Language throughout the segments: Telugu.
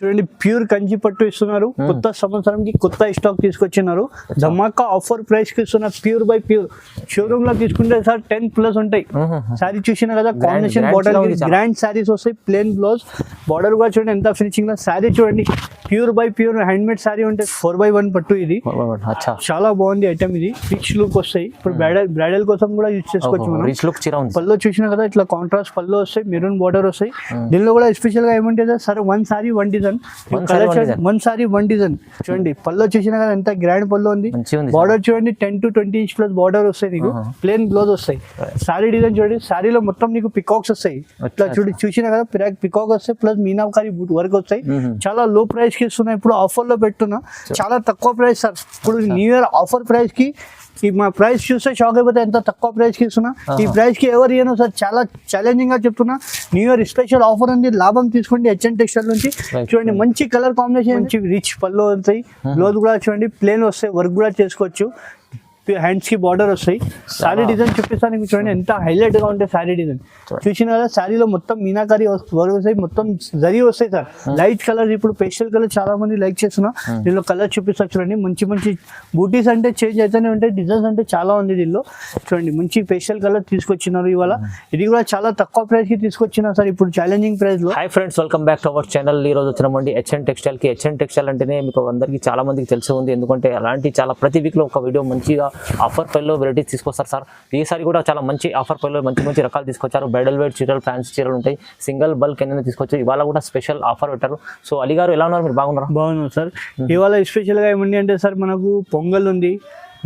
చూడండి ప్యూర్ కంచి పట్టు ఇస్తున్నారు. కొత్త సంవత్సరంకి కొత్త స్టాక్ తీసుకొచ్చినారు. ధమాకా ఆఫర్ ప్రైస్ కి ఇస్తున్నారు. ప్యూర్ బై ప్యూర్ షోరూమ్ లో తీసుకుంటే సార్ 10+ ఉంటాయి. శారీ చూసినా కదా, కాంబినేషన్ బార్డర్ గ్రాండ్ శారీస్ వస్తాయి. ప్లేన్ బ్లౌజ్ బార్డర్ కూడా చూడండి ఎంత ఫినిషింగ్ లో. శారీ చూడండి pure by pure hand made sari ఉంటే 4/1 పట్టు. ఇది చాలా బాగుంది ఐటమ్. ఇది రిచ్ లుక్ వస్తాయి. ఇప్పుడు బ్రైడల్ కోసం కూడా యూజ్ చేసుకోవచ్చు మనం. పళ్ళు చూసినా కదా ఇట్లా కాంట్రాస్ట్ పళ్ళు వస్తాయి, మెరూన్ బార్డర్ వస్తాయి. దీనిలో కూడా స్పెషల్ గా ఏమంటే sir 1 sorry 1 design, 1 sorry 1 design. చూడండి పళ్ళు చూసినా కదా ఎంత గ్రాండ్ పళ్ళు ఉంది. బార్డర్ చూడండి 10 to 20 ఇంచ్ ప్లస్ బార్డర్ వస్తాయి. నీకు ప్లేన్ బ్లౌజ్ వస్తాయి. సారీ డిజైన్ చూడండి, సారీలో మొత్తం నీకు పికాక్స్ వస్తాయి. ఇట్లా చూసినా కదా పికాక్ వస్తాయి ప్లస్ మీనాకారి వర్క్ వస్తాయి. చాలా లో ప్రైస్ కి ఇస్తున్నా. ఇప్పుడు ఆఫర్ లో పెట్టున్నా. చాలా తక్కువ ప్రైస్ సార్. ఇప్పుడు న్యూ ఇయర్ ఆఫర్ ప్రైస్ కి మా ప్రైస్ చూస్తే షాక్ అయిపోతే ఎంత తక్కువ ప్రైస్ కి ఇస్తున్నా. ఈ ప్రైస్ కి ఎవరు ఇయ్యను సార్. చాలా ఛాలెంజింగ్ గా చెప్తున్నా. న్యూ ఇయర్ స్పెషల్ ఆఫర్ ఉంది. లాభం తీసుకోండి హెచ్ఎన్ టెక్స్టైల్ నుంచి. చూడండి మంచి కలర్ కాంబినేషన్, మంచి రిచ్ పళ్ళు వస్తాయి. బ్లౌజ్ కూడా చూడండి ప్లేన్ వస్తాయి, వర్క్ కూడా చేసుకోవచ్చు. హ్యాండ్స్ కి బార్డర్ వస్తాయి. శారీ డిజైన్ చూపిస్తాను మీకు. చూడండి ఎంత హైలైట్ గా ఉంటాయి శారీ డిజైన్. చూసిన కదా శారీలో మొత్తం మీనాకారి వర్క్ వస్తాయి, మొత్తం జరీ వస్తాయి సార్. లైట్ కలర్, ఇప్పుడు పేస్టల్ కలర్ చాలా మంది లైక్ చేస్తున్నా. దీనిలో కలర్ చూపిస్తారు చూడండి. మంచి మంచి బూటీస్ అంటే చేంజ్ అవుతూనే ఉంటాయి. డిజైన్స్ అంటే చాలా ఉంది దీనిలో. చూడండి మంచి పేస్టల్ కలర్ తీసుకొచ్చినారు ఇవాళ. ఇది కూడా చాలా తక్కువ ప్రైస్ కి తీసుకొచ్చినా సార్ ఇప్పుడు ఛాలెంజింగ్ ప్రైస్ లో. Hi friends, welcome back to our channel. ఈ రోజు వచ్చినామండి హెచ్ఎన్ టెక్స్టైల్ కి. హెచ్ఎన్ టెక్స్టైల్ అంటేనే మీకు అందరికీ చాలా మందికి తెలిసి ఉంది. ఎందుకంటే అలాంటి చాలా ప్రతి వీక్ లో ఒక వీడియో మంచిగా ఆఫర్ పైలో వెరైటీస్ తీసుకొస్తారు సార్. ఈసారి కూడా చాలా మంచి ఆఫర్ పైలో మంచి మంచి రకాలు తీసుకొచ్చారు. బ్రైడల్ వేర్ చీరలు, ఫ్యాన్సీ చీరలు ఉంటాయి. సింగిల్ బల్క్ ఏమైనా తీసుకొచ్చారు. ఇవాళ కూడా స్పెషల్ ఆఫర్ పెట్టారు. సో అలీ గారు ఎలా ఉన్నారు? మీరు బాగున్నారా? బాగున్నాం సార్. ఇవాళ స్పెషల్ గా ఏమండి అంటే సార్ మనకు పొంగల్ ఉంది,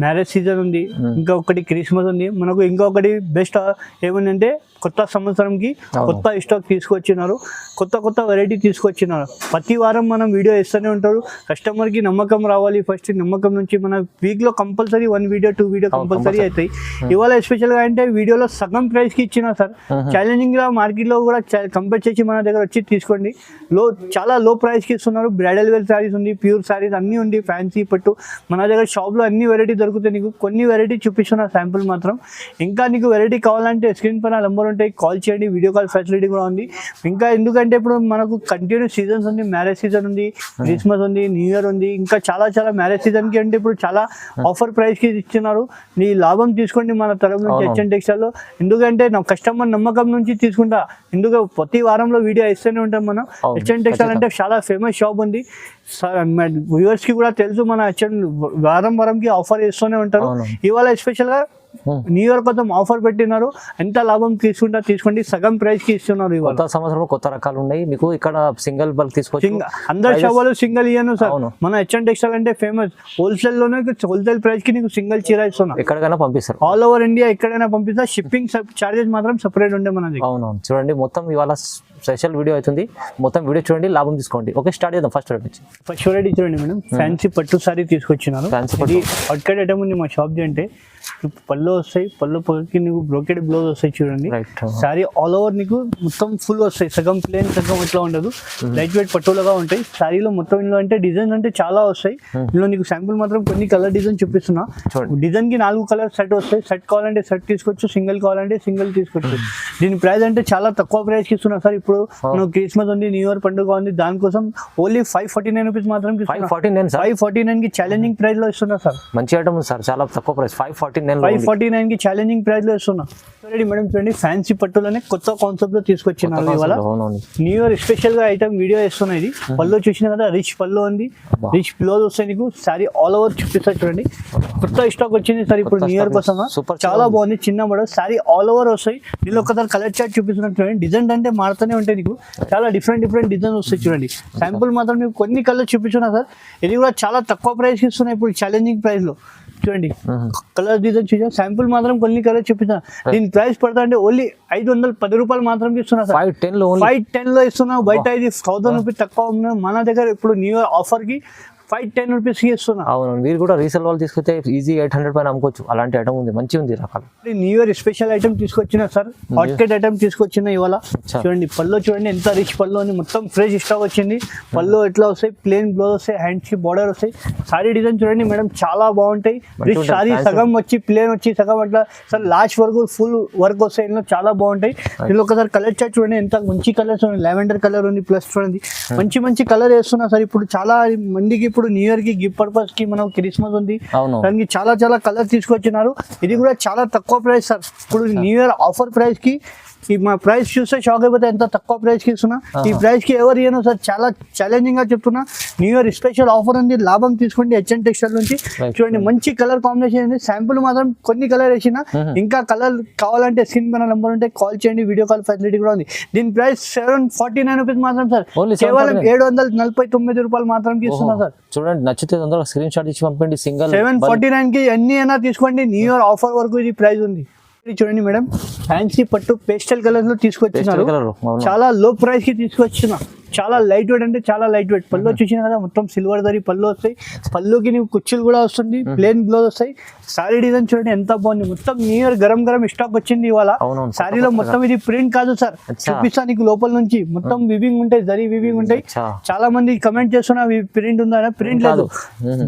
మ్యారేజ్ సీజన్ ఉంది, ఇంకా ఒకటి క్రిస్మస్ ఉంది. మనకు ఇంకొకటి బెస్ట్ ఏమంటే కొత్త సంవత్సరంకి కొత్త స్టాక్ తీసుకొచ్చినారు. కొత్త వెరైటీ తీసుకొచ్చినారు. ప్రతి వారం మనం వీడియో ఇస్తూనే ఉంటారు. కస్టమర్కి నమ్మకం రావాలి. ఫస్ట్ నమ్మకం నుంచి మన వీక్లో కంపల్సరీ 1 వీడియో 2 వీడియో కంపల్సరీ అవుతాయి. ఇవాళ ఎస్పెషల్గా అంటే వీడియోలో సగం ప్రైస్కి ఇచ్చిన సార్. ఛాలెంజింగ్గా మార్కెట్లో కూడా కంపేర్ చేసి మన దగ్గర వచ్చి తీసుకోండి. చాలా లో ప్రైస్కి ఇస్తున్నారు. బ్రైడల్ వేర్ శారీస్ ఉంది, ప్యూర్ శారీస్ అన్నీ ఉంది, ఫ్యాన్సీ పట్టు. మన దగ్గర షాప్లో అన్ని వెరైటీ దొరుకుతాయి. నీకు కొన్ని వెరైటీ చూపిస్తున్నా శాంపుల్ మాత్రం. ఇంకా నీకు వెరైటీ కావాలంటే స్క్రీన్ పైన నెంబర్ ఉంటాయి, కాల్ చేయండి. వీడియో కాల్ ఫెసిలిటీ కూడా ఉంది. ఇంకా ఎందుకంటే ఇప్పుడు మనకు కంటిన్యూ సీజన్స్ ఉంది. మ్యారేజ్ సీజన్ ఉంది, క్రిస్మస్ ఉంది, న్యూ ఇయర్ ఉంది. ఇంకా చాలా మ్యారేజ్ సీజన్ కి అంటే ఇప్పుడు చాలా ఆఫర్ ప్రైస్ కి ఇస్తున్నారు. నీ లాభం తీసుకోండి మన తరఫు నుంచి హెచ్ఎన్ టెక్స్టైల్ లో. ఎందుకంటే నా కస్టమర్ నమ్మకం నుంచి తీసుకుంటా. ఎందుకు ప్రతి వారంలో వీడియో ఇస్తూనే ఉంటాం మనం. హెచ్ఎన్ టెక్స్టైల్ అంటే చాలా ఫేమస్ షాప్ ఉంది. వ్యూవర్స్ కి కూడా తెలుసు మన హెచ్ఎన్ వారంకి ఆఫర్ ఇస్తూనే ఉంటారు. ఇవాళ స్పెషల్ గా న్యూ ఇయర్ కోసం ఆఫర్ పెట్టినారు. ఎంత లాభం తీసుకోండి. సగం ప్రైస్ కి ఇస్తున్నారు. కొత్త సంవత్సరంలో కొత్త రకాలు ఉన్నాయి. మీకు ఇక్కడ సింగిల్ బల్క్ తీసుకోవచ్చు. అందరు షాపులు సింగిల్ ఇయ్యను సార్. మన హెచ్ఎన్ టెక్స్టైల్ అంటే ఫేమస్. హోల్సేల్ లోనే హోల్సేల్ ప్రైస్ కి నీకు సింగిల్ చీర ఇస్తున్నా. ఎక్కడికైనా పంపిస్తారు. ఆల్ ఓవర్ ఇండియా ఎక్కడైనా పంపిస్తారు. షిప్పింగ్ చార్జెస్ మాత్రం సెపరేట్ ఉండే మనది. అవునవును. చూడండి మొత్తం ఇవాళ స్పెషల్ వీడియో అవుతుంది. మొత్తం వీడియో చూడండి, లాభం తీసుకోండి. ఓకే, స్టార్ట్ చేద్దాం. ఫస్ట్ వెరైటీ చూడండి మేడం. ఫ్యాన్సీ పట్టు సారీ తీసుకొచ్చినారు. అక్కడ ఐటమ్ ఉంది మా షాప్ అంటే. పళ్ళు వస్తాయి, పళ్ళుకి నీకు బ్రోకెడ్ బ్లౌజ్ వస్తాయి. చూడండి సారీ ఆల్ ఓవర్ నీకు మొత్తం ఫుల్ వస్తాయి. సగం ప్లేన్ సగం ఇట్లా ఉండదు. లైట్ వెయిట్ పట్టులుగా ఉంటాయి. సారీలో మొత్తం ఇందులో అంటే డిజైన్ అంటే చాలా వస్తాయి. ఇందులో నీకు శాంపుల్ మాత్రం కొన్ని కలర్ డిజైన్ చూపిస్తున్నా. డిజైన్ కి 4 కలర్ సెట్ వస్తాయి. సెట్ కావాలంటే సెట్ తీసుకోవచ్చు, సింగిల్ కావాలంటే సింగిల్ తీసుకోవచ్చు. దీని ప్రైస్ అంటే చాలా తక్కువ ప్రైస్ కి ఇస్తున్నా సార్. ఇప్పుడు మనకు క్రిస్మస్ ఉంది, న్యూ ఇయర్ పండుగ ఉంది, దానికోసం ఓన్లీ 549 రూపీస్ మాత్రం. 549 కి ఛాలెంజింగ్ ప్రైస్ లో ఇస్తున్నా సార్. మంచి ఐటమ్ సార్, చాలా తక్కువ ప్రైస్. 549 కి ఛాలెంజింగ్ ప్రైస్ లో ఇస్తున్నా. మేడం చూడండి ఫ్యాన్సీ పట్టులోనే కొత్త కాన్సెప్ట్ లో తీసుకొచ్చినారు. ఇవాళ న్యూ ఇయర్ స్పెషల్ గా ఐటమ్ వీడియో ఇస్తున్నా. ఇది పళ్ళు చూసిన కదా, రిచ్ పళ్ళు ఉంది, రిచ్ బ్లౌజ్ వస్తాయి. నీకు సారీ ఆల్ ఓవర్ చూపిస్తా చూడండి. కొత్త స్టాక్ వచ్చింది సార్ ఇప్పుడు న్యూ ఇయర్ కోసం. చాలా బాగుంది. చిన్న మోడల్ సారీ ఆల్ ఓవర్ వస్తాయి. దీనిలో ఒకసారి కలర్ చార్ట్ చూపిస్తున్నట్టు చూడండి. డిజైన్ అంటే మారుతూనే ఉంటాయి. నీకు చాలా డిఫరెంట్ డిజైన్ వస్తాయి. చూడండి శాంపుల్ మాత్రం మీకు కొన్ని కలర్ చూపిస్తున్నా సార్. ఇది కూడా చాలా తక్కువ ప్రైస్ ఇస్తున్నాయి ఇప్పుడు ఛాలెంజింగ్ ప్రైస్ లో. చూడండి కలర్ డిజైన్ చూసాం. శాంపుల్ మాత్రం కొన్ని కలర్ చూపిస్తున్నా. దీని ప్రైస్ పడతా అంటే ఓన్లీ 510 రూపాయలు మాత్రం ఇస్తున్నా సార్. 510 లో ఇస్తున్నా. బయట ఇది 1000 రూపీస్ తక్కువ ఉన్నా. మన దగ్గర ఇప్పుడు న్యూ ఇయర్ ఆఫర్ కి 510 రూపీస్కి ఇస్తున్నా. అవును, మీరు కూడా రీసేల్ వాళ్ళు తీసుకొస్తే ఈజీ 800 పైన అమ్ముకోవచ్చు. అలాంటి ఐటమ్ ఉంది, మంచి ఉంది రకాలు. న్యూ ఇయర్ స్పెషల్ ఐటమ్ తీసుకొచ్చిన సార్, హాట్ కేక్ ఐటమ్ తీసుకొచ్చిన ఇవాళ. చూడండి పళ్ళు చూడండి ఎంత రిచ్ పళ్ళు అని, మొత్తం ఫ్రెష్ స్టాక్ వచ్చింది. పళ్ళు ఎట్లా వస్తాయి, ప్లేన్ బ్లౌజ్ వస్తాయి, హ్యాండ్స్ కి బార్డర్ వస్తాయి. సారీ డిజైన్ చూడండి మేడం చాలా బాగుంటాయి. రిచ్ సారీ సగం వచ్చి ప్లేన్ వచ్చి సగం అట్లా సార్ లాస్ట్ వరకు ఫుల్ వర్క్ వస్తాయి. ఇందులో చాలా బాగుంటాయి. ఇందులో ఒకసారి కలర్ చార్ట్ చూడండి ఎంత మంచి కలర్స్ ఉన్నాయి. లావెండర్ కలర్ ఉంది, ప్లస్ చూడండి మంచి మంచి కలర్ వేస్తున్నా సార్. ఇప్పుడు చాలా మందికి ఇప్పుడు న్యూ ఇయర్ కి గిఫ్ట్ పర్పస్ కి మనం క్రిస్మస్ ఉంది, దానికి చాలా చాలా కలర్ తీసుకొచ్చినారు. ఇది కూడా చాలా తక్కువ ప్రైస్ సార్. ఇప్పుడు న్యూ ఇయర్ ఆఫర్ ప్రైస్ కి మా ప్రైస్ చూస్తే షాక్ అయిపోతే ఎంత తక్కువ ప్రైస్ కి ఇస్తున్నా. ఈ ప్రైస్ కి ఎవరు ఇయ్యను సార్, చాలా ఛాలెంజింగ్ గా చెప్తున్నా. న్యూ ఇయర్ స్పెషల్ ఆఫర్ ఉంది, లాభం తీసుకోండి హెచ్ఎన్ టెక్స్టైల్ నుంచి. చూడండి మంచి కలర్ కాంబినేషన్ ఉంది. శాంపుల్ మాత్రం కొన్ని కలర్ వేసిన, ఇంకా కలర్ కావాలంటే స్క్రీన్ పైన నెంబర్ ఉంటే కాల్ చేయండి, వీడియో కాల్ ఫెసిలిటీ కూడా ఉంది. దీని ప్రైస్ 749 రూపీస్ మాత్రం సార్, కేవలం 749 రూపాయలు మాత్రం ఇస్తున్నా సార్. చూడండి నచ్చితే తొందరగా స్క్రీన్ షాట్ ఇచ్చి పంపండి. సింగల్ 749 కి ఎన్ని అయినా తీసుకోండి. న్యూ ఇయర్ ఆఫర్ వరకు ఇది ప్రైస్ ఉంది. చూడండి మేడం ఫ్యాన్సీ పట్టు పేస్టల్ కలర్ లో తీసుకొచ్చినారు. చాలా లో ప్రైస్ కి తీసుకొచ్చిన, చాలా లైట్ వెయిట్ అంటే చాలా లైట్ వెయిట్. పళ్ళు చూసిన కదా మొత్తం సిల్వర్ దరి పళ్ళు వస్తాయి. పళ్ళుకి నీకు కుర్చీలు కూడా వస్తుంది, ప్లేన్ బ్లౌజ్ వస్తాయి. సారీ డిజైన్ చూడండి ఎంత బాగుంది. మొత్తం new year garam garam stock వచ్చింది ఇవాళ. సారీలో మొత్తం ఇది ప్రింట్ కాదు సార్, చూపిస్తా నీకు లోపల నుంచి. మొత్తం వివింగ్ ఉంటాయి, జరీ వివింగ్ ఉంటాయి. చాలా మంది కమెంట్ చేస్తున్నా ప్రింట్ ఉందా, ప్రింట్ లేదు,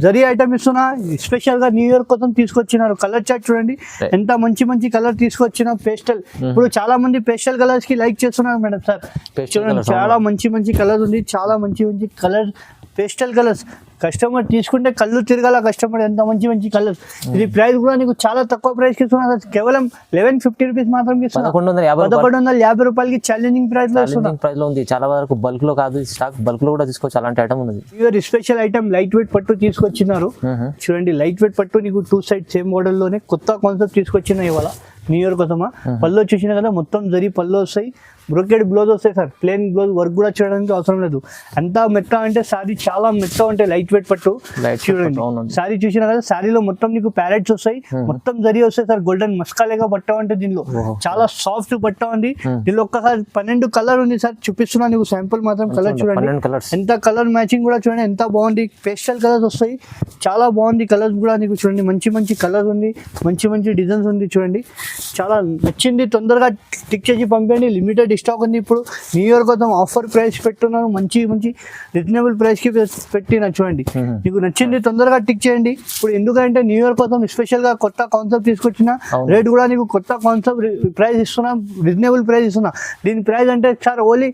జరీ ఐటమ్ ఇస్తున్నా. స్పెషల్ గా న్యూ ఇయర్ కోసం తీసుకొచ్చినారు. కలర్ చార్ట్ చూడండి ఎంత మంచి మంచి కలర్ తీసుకొచ్చిన. పేస్టల్ ఇప్పుడు చాలా మంది పేస్టల్ కలర్స్ కి లైక్ చేస్తున్నారు మేడం సార్. చూడండి చాలా మంచి మంచి కలర్ ఉంది, చాలా మంచి మంచి కలర్ పేస్టల్ కలర్స్. కస్టమర్ తీసుకుంటే కళ్ళు తిరగాల కస్టమర్, ఎంత మంచి మంచి కలర్స్. ఇది ప్రైస్ కూడా నీకు చాలా తక్కువ ప్రైస్ కి ఇస్తున్నా, కేవలం 1150 రూపీస్ మాత్రం ఇస్తున్నా. 1150 రూపాయలకి ఛాలెంజింగ్ ప్రైస్ లో ఇస్తున్నా. ప్రైస్ లో ఉంది. చాలా వరకు బల్క్ లో కాదు, స్టాక్ బల్క్ లో కూడా తీసుకోవచ్చు. అలాంటి ఐటమ్ ఉంది. Year special item light weight పట్టు తీసుకొచ్చినారు. చూడండి లైట్ వెయిట్ పట్టు నీకు 2 సైడ్ సేమ్ మోడల్ లోనే కొత్త కాన్సెప్ట్ తీసుకొచ్చిన ఇవాళ న్యూ ఇయర్ కోసమా. పళ్ళు చూసిన కదా మొత్తం జరీ పళ్ళు వస్తాయి, బ్రోకెడ్ బ్లౌజ్ వస్తాయి సార్. ప్లేన్ బ్లౌజ్ వర్క్ కూడా చేయడానికి అవసరం లేదు. అంతా మెత్త అంటే సారీ చాలా మెత్త ఉంటాయి, లైట్ వెయిట్ పట్టు. చూడండి సారీ చూసిన కదా, సారీలో మొత్తం నీకు ప్యారెట్స్ వస్తాయి, మొత్తం జరీ వస్తాయి సార్. గోల్డెన్ మస్కాలేగా బట్ట అంటే దీనిలో చాలా సాఫ్ట్ బట్ట ఉంది. దీనిలో ఒక్కసారి 12 కలర్ ఉంది సార్, చూపిస్తున్నా నీకు శాంపుల్ మాత్రం. కలర్ చూడండి ఎంత కలర్ మ్యాచింగ్ కూడా చూడండి ఎంత బాగుంది. పేస్టల్ కలర్స్ వస్తాయి, చాలా బాగుంది. కలర్స్ కూడా నీకు చూడండి మంచి మంచి కలర్స్ ఉంది, మంచి మంచి డిజైన్స్ ఉంది. చూడండి చాలా నచ్చింది, తొందరగా టిక్ చేసి పంపండి. లిమిటెడ్ స్టాక్ ఉంది. ఇప్పుడు న్యూ ఇయర్ కోసం ఆఫర్ ప్రైస్ పెట్టున్నాను, మంచి మంచి రీజనబుల్ ప్రైస్ కి పెట్టిన. చూడండి నీకు నచ్చింది తొందరగా టిక్ చేయండి. ఇప్పుడు ఎందుకంటే న్యూ ఇయర్ కోసం స్పెషల్ గా కొత్త కాన్సెప్ట్ తీసుకొచ్చిన, రేట్ కూడా నీకు కొత్త కాన్సెప్ట్ ప్రైస్ ఇస్తున్నా, రీజనబుల్ ప్రైస్ ఇస్తున్నా. దీని ప్రైస్ అంటే సార్ ఓన్లీ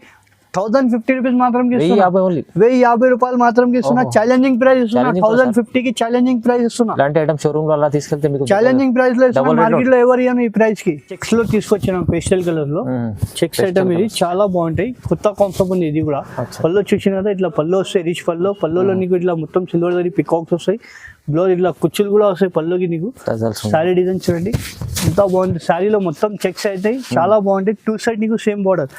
1050 రూపీస్ మాత్రం 1050 రూపాయలు మాత్రం ఇస్తున్నా. ఛాలెంజింగ్ ప్రైస్ ఇస్తున్నా, 1050 కి ఛాలెంజింగ్ ప్రైస్ ఇస్తున్నా. అలాంటి ఐటమ్ షోరూమ్ లో అలా తీసుకెళ్తే మీకు ఛాలెంజింగ్ ప్రైస్ లో ఇస్తున్నా. మార్కెట్ లో ఎవరు ఇయ్యను ఈ ప్రైస్ కి. చెక్స్ లో తీసుకొచ్చిన పేస్టల్ కలర్ లో చెక్స్ ఐటమ్ ఇది చాలా బాగుంటాయి. కొత్త కాన్సెప్ట్ ఉంది ఇది కూడా. పళ్ళు చూసిన కదా ఇట్లా పళ్ళు వస్తాయి, రిచ్ పళ్ళు. పళ్ళులో నీకు ఇట్లా మొత్తం సిల్వర్ దరి పికాక్స్ వస్తాయి, బ్లౌజ్ ఇట్లా కుచ్చులు కూడా వస్తాయి పళ్ళుకి. నీకు సారీ డిజైన్ చూడండి ఎంత బాగుంది. సారీలో మొత్తం చెక్స్ అవుతాయి, చాలా బాగుంటాయి. 2 సైడ్ నీకు సేమ్ బార్డర్,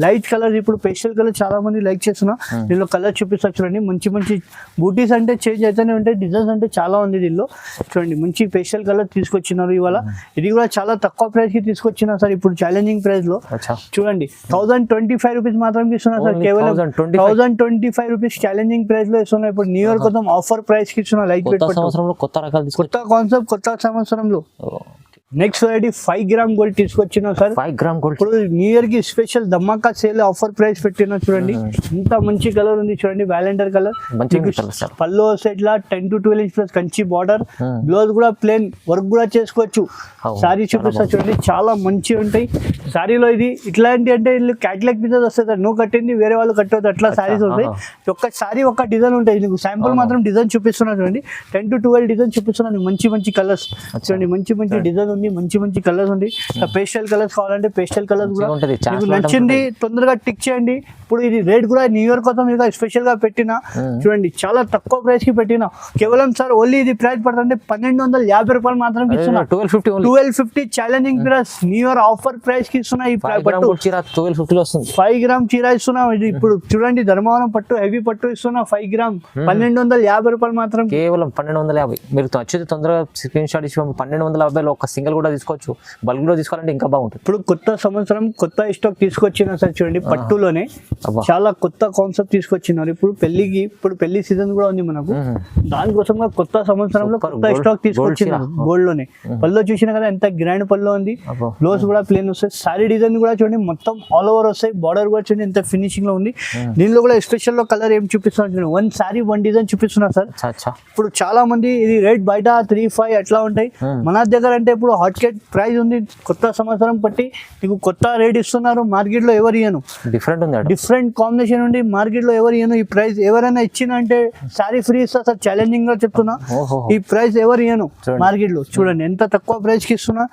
లైట్ కలర్. ఇప్పుడు పేస్టల్ కలర్ చాలా మంది లైక్ చేస్తున్నా. దీనిలో కలర్ చూపిస్తా చూడండి. మంచి మంచి బూటీస్ అంటే చేంజ్ అవుతూనే ఉంటాయి, డిజైన్స్ అంటే చాలా ఉంది దీనిలో. చూడండి మంచి పేస్టల్ కలర్ తీసుకొచ్చినారు ఇవాళ. ఇది కూడా చాలా తక్కువ ప్రైస్ కి తీసుకొచ్చినా సార్. ఇప్పుడు ఛాలెంజింగ్ ప్రైస్ లో చూడండి 1025 రూపీస్ మాత్రం ఇస్తున్నా సార్. కేవలం 1025 రూపీస్ ఛాలెంజింగ్ ప్రైస్ లో ఇస్తున్నా. ఇప్పుడు న్యూ ఇయర్ కోసం ఆఫర్ ప్రైస్ కి ఇస్తున్నా. కొత్త రకాలు, కొత్త కాన్సెప్ట్, కొత్త సంవత్సరంలో. నెక్స్ట్ వెరైటీ 5 గ్రామ్ గోల్డ్ తీసుకొచ్చినా సార్. 5 గ్రామ్ గోల్డ్ ఇప్పుడు న్యూ ఇయర్ కి స్పెషల్ ధమాకా సేల్ ఆఫర్ ప్రైస్ పెట్టినా. చూడండి ఇంత మంచి కలర్ ఉంది. చూడండి వ్యాలెండర్ కలర్. పళ్ళు set law 10 to 12 inch plus Kanchi border. Blouse కూడా ప్లేన్ వర్క్ కూడా చేసుకోవచ్చు. సారీ చూపిస్తా చూడండి చాలా మంచి ఉంటాయి. సారీలో ఇది ఇట్లాంటి అంటే ఇల్లు క్యాట్లాగ్ పీసెస్ వస్తాయి సార్. నువ్వు కట్టింది వేరే వాళ్ళు కట్టవద్దు, అట్లా సారీస్ వస్తాయి. ఒక్క సారీ ఒక డిజైన్ ఉంటాయి. నీకు శాంపుల్ మాత్రం డిజైన్ చూపిస్తున్నా చూడండి. 10 to 12 డిజైన్ చూపిస్తున్నా. మంచి మంచి కలర్స్ చూడండి, మంచి మంచి డిజైన్ ఉంది, మంచి మంచి కలర్స్ ఉంది. పేస్టల్ కలర్స్ కావాలంటే పేస్టల్ కలర్స్ కూడా మీకు నచ్చింది తొందరగా టిక్ చేయండి. ఇప్పుడు ఇది రేట్ కూడా న్యూ ఇయర్ కోసం ఇక స్పెషల్ గా పెట్టినా. చూడండి చాలా తక్కువ ప్రైస్ కి పెట్టినా. కేవలం సార్ ఓన్లీ ఇది ప్రైస్ పడుతుంటే 1250 రూపాయలు మాత్రం ఇస్తున్నా. 1250 challenging price new year offer price కి ఇస్తున్నా. ఈ పట్టు 1250 వస్తుంది. 5 గ్రామ్ చీర ఇస్తున్నా. ఇది ఇప్పుడు చూడండి ధర్మవరం పట్టు హెవీ పట్టు ఇస్తున్నా. 5 గ్రామ్ 1250 రూపాయలు మాత్రం, కేవలం 1250. మీరు నచ్చితే తొందరగా స్క్రీన్ షాట్ ఇచ్చి 1250 ఒక సింగిల్ సింగిల్ కూడా తీసుకోవచ్చు, బల్క్ కూడా తీసుకోవాలంటే ఇంకా బాగుంటుంది. ఇప్పుడు కొత్త సంవత్సరం కొత్త స్టాక్ తీసుకొచ్చిన సార్ చూడండి, పట్టులోనే చాలా కొత్త కాన్సెప్ట్ తీసుకొచ్చినారు. ఇప్పుడు పెళ్లి సీజన్ కూడా ఉంది మనకు, దానికోసం కొత్త సంవత్సరంలో కొత్త స్టాక్ తీసుకొచ్చినారు. గోల్డ్ లోనే పళ్ళు చూసినా కదా ఎంత గ్రాండ్ పళ్ళు ఉంది, బ్లౌజ్ కూడా ప్లేన్ వస్తాయి. సారీ డిజైన్ కూడా చూడండి మొత్తం ఆల్ ఓవర్ వస్తాయి, బార్డర్ కూడా చూడండి ఎంత ఫినిషింగ్ లో ఉంది. దీనిలో కూడా స్పెషల్ లో కలర్ ఏం చూపిస్తున్నారు, వన్ సారీ వన్ డిజైన్ చూపిస్తున్నారు సార్. ఇప్పుడు చాలా మంది ఇది రేట్ బయట 3-5 అట్లా ఉంటాయి, మన దగ్గర అంటే ఇప్పుడు హాట్ కేట్ ప్రైస్ ఉంది. కొత్త సంవత్సరం బట్టి నీకు కొత్త రేట్ ఇస్తున్నారు, మార్కెట్ లో ఎవరు ఇయ్యను, డిఫరెంట్ కాంబినేషన్ ఉంది, మార్కెట్ లో ఎవరు ఇయ్యను. ఈ ప్రైస్ ఎవరైనా ఇచ్చిందంటే సారీ ఫ్రీ ఇస్తా సార్, ఛాలెంజింగ్ గా చెప్తున్నా. ఈ ప్రైస్ ఎవరు ఇయ్యను మార్కెట్ లో, చూడండి ఎంత తక్కువ ప్రైస్ కి ఇస్తున్నా.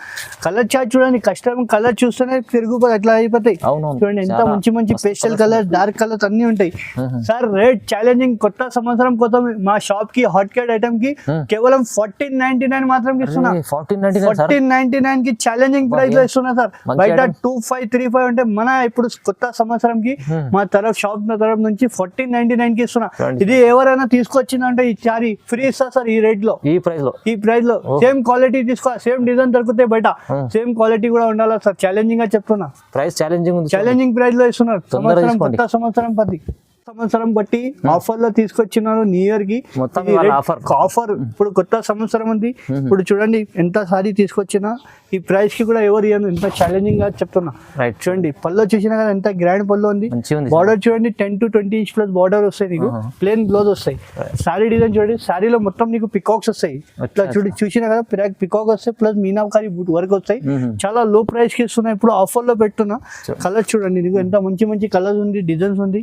కలర్ చార్ట్ చూడండి, కస్టమర్ కలర్ చూస్తేనే తిరుగుబాటు అట్లా అయిపోతాయి. చూడండి ఎంత మంచి మంచి పేస్టల్ కలర్, డార్క్ కలర్స్ అన్ని ఉంటాయి సార్. రేట్ ఛాలెంజింగ్, కొత్త సంవత్సరం కొత్త మా షాప్ కి హాట్ కేట్ ఐటమ్ కి కేవలం 1499 మాత్రం ఇస్తున్నా. 1499 కి ఛాలెంజింగ్ ప్రైస్ లో ఇస్తున్నా సార్. బయట 2535 అంటే మన ఇప్పుడు కొత్త సంవత్సరం కి మా షాప్ తరఫు నుంచి 1499 కి ఇస్తున్నా. ఇది ఎవరైనా తీసుకొచ్చిందంటే ఈ చారీ ఫ్రీ ఇస్తా సార్. ఈ రేట్ లో, ఈ ప్రైస్ లో సేమ్ క్వాలిటీ తీసుకో, సేమ్ డిజైన్ దొరుకుతాయి బయట, సేమ్ క్వాలిటీ కూడా ఉండాలి సార్. ఛాలెంజింగ్ గా చెప్తున్నా, ప్రైస్ ఛాలెంజింగ్ ప్రైస్ లో ఇస్తున్నారు. కొత్త సంవత్సరం బట్టి ఆఫర్ లో తీసుకొచ్చినారు. న్యూ ఇయర్ కి ఆఫర్, ఇప్పుడు కొత్త సంవత్సరం ఉంది. ఇప్పుడు చూడండి ఎంత సారీ తీసుకొచ్చినా ఈ ప్రైస్ కి కూడా ఎవరు ఇయ్యను, ఎంత ఛాలెంజింగ్ గా చెప్తున్నా. చూడండి పళ్ళు చూసినా కదా ఎంత గ్రాండ్ పళ్ళు ఉంది, బార్డర్ చూడండి 10 to 20 ఇంచ్ ప్లస్ బార్డర్ వస్తాయి, నీకు ప్లేన్ బ్లౌజ్ వస్తాయి. సారీ డిజైన్ చూడండి, సారీలో మొత్తం నీకు పికాక్స్ వస్తాయి. ఇట్లా చూసినా కదా పికాక్ వస్తాయి, ప్లస్ మీనాకారి వర్క్ వస్తాయి. చాలా లో ప్రైస్ కి ఇస్తున్నా, ఇప్పుడు ఆఫర్ లో పెట్టున్నా. కలర్ చూడండి, నీకు ఎంత మంచి మంచి కలర్స్ ఉంది, డిజైన్స్ ఉంది,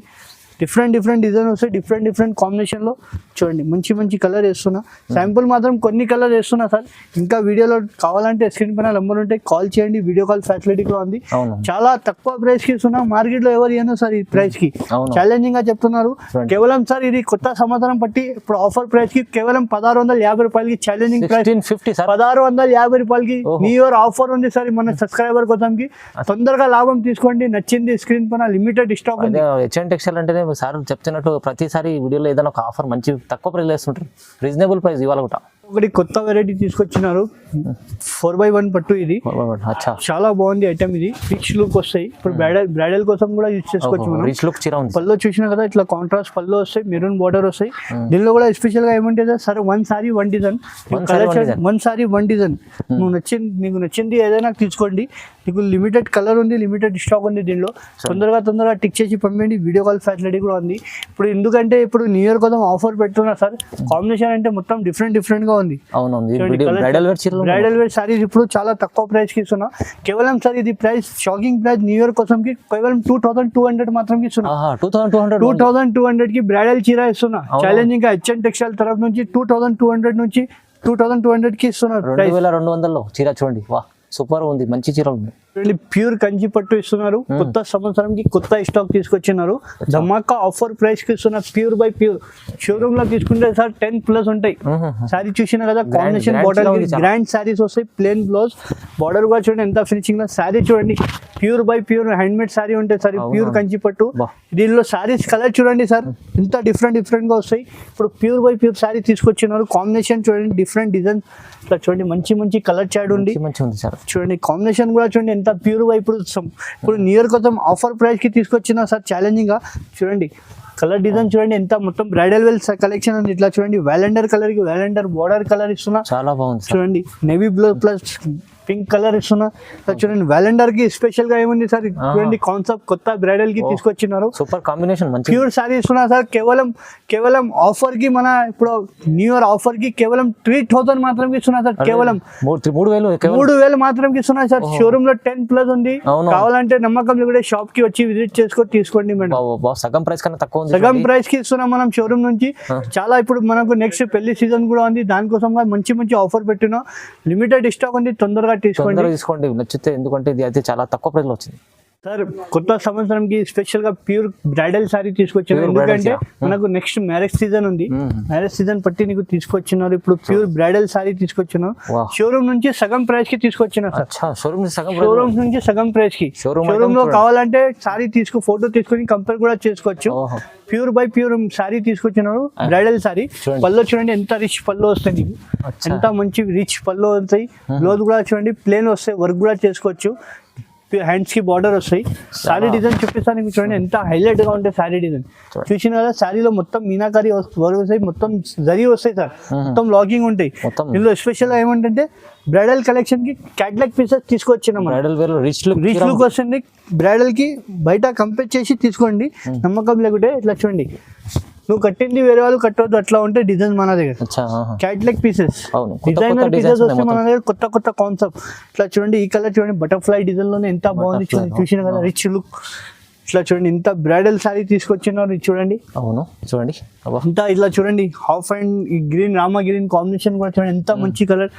డిఫరెంట్ డిజైన్ వస్తాయి, డిఫరెంట్ కాంబినేషన్ లో. చూడండి మంచి మంచి కలర్ వేస్తున్నా, శాంపుల్ మాత్రం కొన్ని కలర్ వేస్తున్నా సార్. ఇంకా వీడియోలో కావాలంటే స్క్రీన్ పైన నెంబర్ ఉంటాయి, కాల్ చేయండి, వీడియో కాల్ ఫెసిలిటీ కూడా ఉంది. చాలా తక్కువ ప్రైస్ కి ఇస్తున్నా, మార్కెట్ లో ఎవరు ఇయ్యను సార్ ఈ ప్రైస్ కి. ఛాలెంజింగ్ గా చెప్తున్నారు. కేవలం సార్ ఇది కొత్త సంవత్సరం బట్టి ఇప్పుడు ఆఫర్ ప్రైస్ కి కేవలం 1650 రూపాయలకి ఛాలెంజింగ్ ప్రైస్, 1650 రూపాయలకి న్యూ ఇయర్ ఆఫర్ ఉంది సార్. మన సబ్స్క్రైబర్ కోసం కి తొందరగా లాభం తీసుకోండి. నచ్చింది స్క్రీన్ పైన లిమిటెడ్ స్టాక్ ఉంది. హెచ్ఎన్ టెక్స్టైల్ అంటేనే సార్ చెప్తున్నట్టు ప్రతిసారి వీడియోలో ఏదైనా ఒక ఆఫర్ మంచి తక్కువ ప్రైస్ వేస్తుంటారు, రీజనబుల్ ప్రైస్ ఇవాళ కూడా. ఒకటి కొత్త వెరైటీ తీసుకొచ్చినారు, 4x1 పట్టు. ఇది చాలా బాగుంది ఐటమ్, ఇది రిచ్ లుక్ వస్తాయి. ఇప్పుడు బ్రైడల్ కోసం కూడా యూజ్ చేసుకోవచ్చు మనం. రిచ్ లుక్ పళ్ళు చూసినా కదా ఇట్లా కాంట్రాస్ట్ పళ్ళు వస్తాయి, మెరూన్ బార్డర్ వస్తాయి. దీనిలో కూడా స్పెషల్ గా ఏమంటే sir one sorry one design, నీకు నచ్చింది ఏదైనా తీసుకోండి. నీకు లిమిటెడ్ కలర్ ఉంది, లిమిటెడ్ స్టాక్ ఉంది దీనిలో. తొందరగా టిక్ చేసి పంపండి, వీడియో కాల్ ఫెసిలిటీ కూడా ఉంది. ఇప్పుడు ఎందుకంటే ఇప్పుడు న్యూ ఇయర్ కోసం ఆఫర్ పెట్టున్నా సార్. కాంబినేషన్ అంటే మొత్తం డిఫరెంట్ గా ఉంది. బ్రైడల్ వేర్ సారీస్ ఇప్పుడు చాలా తక్కువ ప్రైస్ కి ఇస్తున్నా. కేవలం సార్ ఇది price shocking price new year కోసం కి కేవలం 2200 మాత్రం ఇస్తున్నా. 2200 కి బ్రైడల్ చీర ఇస్తున్నా. ఛాలెంజింగ్ గా హెచ్ఎన్ టెక్స్టైల్ తరఫు నుంచి 2200 నుంచి 2200 కి ఇస్తున్నారు. 2200 చీర చూడండి, వా సూపర్ ఉంది, మంచి చీర ఉంది. ప్యూర్ కంచి పట్టు ఇస్తున్నారు. కొత్త సంవత్సరం కి కొత్త స్టాక్ తీసుకొచ్చినారు. ధమాకా ఆఫర్ ప్రైస్ కి ఇస్తున్నారు. ప్యూర్ బై ప్యూర్ షోరూమ్ లో తీసుకుంటే సార్ 10+ ఉంటాయి. సారీ చూసినా కదా, కాంబినేషన్ బార్డర్ గ్రాండ్ సారీస్ వస్తాయి, ప్లేన్ బ్లౌజ్, బార్డర్ కూడా చూడండి ఎంత ఫినిషింగ్ లో. సారీ చూడండి pure by pure hand made sorry ఉంటాయి సార్, ప్యూర్ కంచి పట్టు. దీనిలో సారీస్ కలర్ చూడండి సార్ ఎంత డిఫరెంట్ గా వస్తాయి. ఇప్పుడు ప్యూర్ బై ప్యూర్ సారీ తీసుకొచ్చినారు. కాంబినేషన్ చూడండి, డిఫరెంట్ డిజైన్ ఇట్లా చూడండి, మంచి కలర్ చార్ట్ ఉంది చూడండి. కాంబినేషన్ కూడా చూడండి ఎంత ప్యూర్ గా. ఇప్పుడు న్యూ ఇయర్ కోసం ఆఫర్ ప్రైస్ కి తీసుకొచ్చిన సార్ ఛాలెంజింగ్ గా. చూడండి కలర్ డిజైన్ చూడండి ఎంత మొత్తం బ్రైడల్ వెల్ కలెక్షన్ ఉంది. ఇట్లా చూడండి వ్యాలెండర్ కలర్ కి వ్యాలెండర్ బార్డర్ కలర్ ఇస్తున్నా, చాలా బాగుంది. చూడండి navy blue plus pink colour ఇస్తున్నా. చూడండి వ్యాలెండర్ కి స్పెషల్ గా ఏముంది సార్, చూడండి కాన్సెప్ట్ కొత్త బ్రైడల్ కి తీసుకొచ్చినారు. సూపర్ కాంబినేషన్, ప్యూర్ సారీ ఇస్తున్నా సార్. కేవలం ఆఫర్ కి మన ఇప్పుడు న్యూ ఇయర్ ఆఫర్ కి కేవలం 3000 మాత్రం ఇస్తున్నా సార్. కేవలం 3000 మాత్రం ఇస్తున్నా సార్. షోరూమ్ లో 10+ ఉంది. కావాలంటే నమ్మకం కూడా షాప్ కి వచ్చి విజిట్ చేసుకొని తీసుకోండి మేడం. సగం ప్రైస్ కన్నా తక్కువ, సగం ప్రైస్ కి ఇస్తున్నాం మనం షోరూమ్ నుంచి. చాలా ఇప్పుడు మనకు నెక్స్ట్ పెళ్లి సీజన్ కూడా ఉంది, దానికోసం మంచి ఆఫర్ పెట్టినా. లిమిటెడ్ స్టాక్ ఉంది, తొందరగా తీసుకోండి. నచ్చితే, ఎందుకంటే ఇది అయితే చాలా తక్కువ ప్రైస్ లో వచ్చింది. సార్ కొత్త సంవత్సరంకి స్పెషల్ గా ప్యూర్ బ్రైడల్ సారీ తీసుకొచ్చాను. Pure ఎందుకంటే bridal, మనకు నెక్స్ట్ మ్యారేజ్ సీజన్ ఉంది. మ్యారేజ్ సీజన్ పట్టి నీకు తీసుకొచ్చినారు. ఇప్పుడు ప్యూర్ బ్రైడల్ సారీ తీసుకొచ్చాను. Wow. షోరూమ్ నుంచి సగం ప్రైస్ కి తీసుకొచ్చిన సార్. షోరూమ్ సగం షోరూమ్ నుంచి సగం ప్రైస్ కి. Showroom షోరూమ్ లో item కావాలంటే సారీ ఫోటో తీసుకొని కంపేర్ కూడా చేసుకోవచ్చు. ఓహో. ప్యూర్ బై ప్యూర్ సారీ తీసుకొచ్చినారు. బ్రైడల్ సారీ చూడండి. పళ్ళు చూడండి ఎంత రిచ్ పళ్ళు వస్తాయి నీకు. ఎంత మంచి రిచ్ పళ్ళు వస్తాయి. బ్లౌజ్ కూడా చూడండి ప్లేన్ వస్తాయి. వర్క్ కూడా చేసుకోవచ్చు. హ్యాండ్స్ కి బార్డర్ వస్తాయి. సారీ డిజైన్ చూపిస్తాను మీకు. చూడండి ఎంత హైలైట్ గా ఉంటాయి సారీ డిజైన్. చూసిన కదా సారీలో మొత్తం మీనాకారి వర్క్ వస్తాయి. మొత్తం జరీ వస్తాయి సార్. మొత్తం లాగింగ్ ఉంటాయి. మొత్తం ఇందులో స్పెషల్ గా ఏమంటే బ్రైడల్ కలెక్షన్ కి క్యాట్లాగ్ పీసెస్ తీసుకొచ్చినాం. Bridal wear rich look rich look వస్తుంది. బ్రైడల్ కి బయట కంపేర్ చేసి తీసుకోండి. నమ్మకం లేకుంటే ఇట్లా చూడండి. నువ్వు కట్టింది వేరే వాళ్ళు కట్టవద్దు. అట్లా ఉంటే డిజైన్ మన దగ్గర క్యాట్లాగ్ పీసెస్ అవును. కొత్త డిజైనర్ కొత్త పీసెస్ designs వస్తే మన ఉన్నాయి దగ్గర కొత్త కొత్త కాన్సెప్ట్. ఇట్లా చూడండి ఈ కలర్ చూడండి బటర్ఫ్లై డిజైన్ లోనే ఎంత బాగుంది. చూసిన కదా రిచ్ లుక్. ఇట్లా చూడండి ఇంత బ్రైడల్ సారీ తీసుకొచ్చినారు. ఇది చూడండి అవును చూడండి ఇంత ఇట్లా చూడండి హాఫ్ అండ్ ఈ గ్రీన్ రామా గ్రీన్ కాంబినేషన్ కూడా చూడండి ఎంత మంచి కలర్.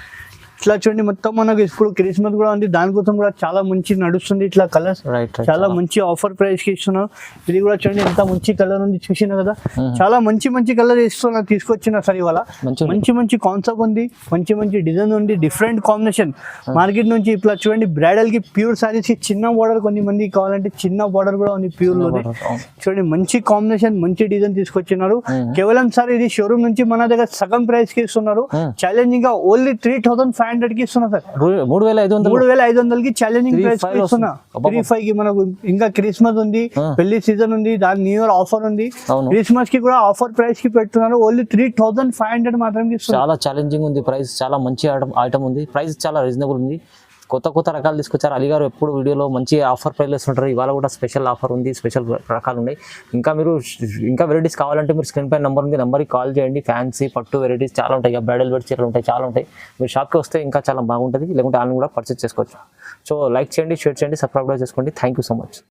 ఇట్లా చూడండి మొత్తం మనకు ఇప్పుడు క్రిస్మస్ కూడా ఉంది. దానికోసం కూడా చాలా మంచి నడుస్తుంది. ఇట్లా కలర్స్ రైట్ చాలా మంచి ఆఫర్ ప్రైస్ కి ఇస్తున్నారు. ఇది కూడా చూడండి ఎంత మంచి కలర్ ఉంది. చూసిన కదా చాలా మంచి మంచి కలర్ ఇస్తున్నారు. తీసుకొచ్చిన సరే ఇవాళ మంచి మంచి కాన్సెప్ట్ ఉంది. మంచి మంచి డిజైన్ ఉంది. డిఫరెంట్ కాంబినేషన్ మార్కెట్ నుంచి. ఇట్లా చూడండి బ్రైడల్ కి ప్యూర్ సారీస్ కి చిన్న బార్డర్ కొన్ని మంది కావాలంటే చిన్న బార్డర్ కూడా ఉంది ప్యూర్ లోనే. చూడండి మంచి కాంబినేషన్ మంచి డిజైన్ తీసుకొచ్చినారు. కేవలం సార్ ఇది షోరూమ్ నుంచి మన దగ్గర సగం ప్రైస్ కి ఇస్తున్నారు. ఛాలెంజింగ్ గా ఓన్లీ 3500 కి ఇస్తున్నా సార్. 3500 కి ఛాలెంజింగ్ ప్రైస్ ఇస్తున్నా. 35 కి మనకు ఇంకా క్రిస్మస్ ఉంది, పెళ్లి సీజన్ ఉంది, దాని న్యూ ఇయర్ ఆఫర్ ఉంది. క్రిస్మస్ కి కూడా ఆఫర్ ప్రైస్ కి పెడుతున్నారు. ఓన్లీ 3500 మాత్రమే ఇస్తున్నారు. చాలా ఛాలెంజింగ్ ఉంది ప్రైస్. చాలా మంచి ఐటమ్ ఉంది. ప్రైస్ చాలా రీజనబుల్ ఉంది. కొత్త కొత్త రకాలు తీసుకొచ్చారు. అలీ గారు ఎప్పుడు వీడియోలో మంచి ఆఫర్ ప్రైస్ ఉంటారు. ఇవాళ కూడా స్పెషల్ ఆఫర్ ఉంది. స్పెషల్ రకాలు ఉన్నాయి. ఇంకా వెరైటీస్ కావాలంటే మీరు స్క్రీన్ పై నెంబర్ ఉంది. నెంబర్కి కాల్ చేయండి. ఫ్యాన్సీ పట్టు వెరైటీస్ చాలా ఉంటాయి. బ్రైడల్ వేర్ చీరలు ఉంటాయి. చాలా ఉంటాయి. మీరు షాప్కి వస్తే ఇంకా చాలా బాగుంటుంది. లేకుంటే ఆన్లైన్ కూడా పర్చేస్ చేసుకోవచ్చు. సో లైక్ చేయండి, షేర్ చేయండి, సబ్స్క్రైబ్ కూడా చేసుకోండి. Thank you so much.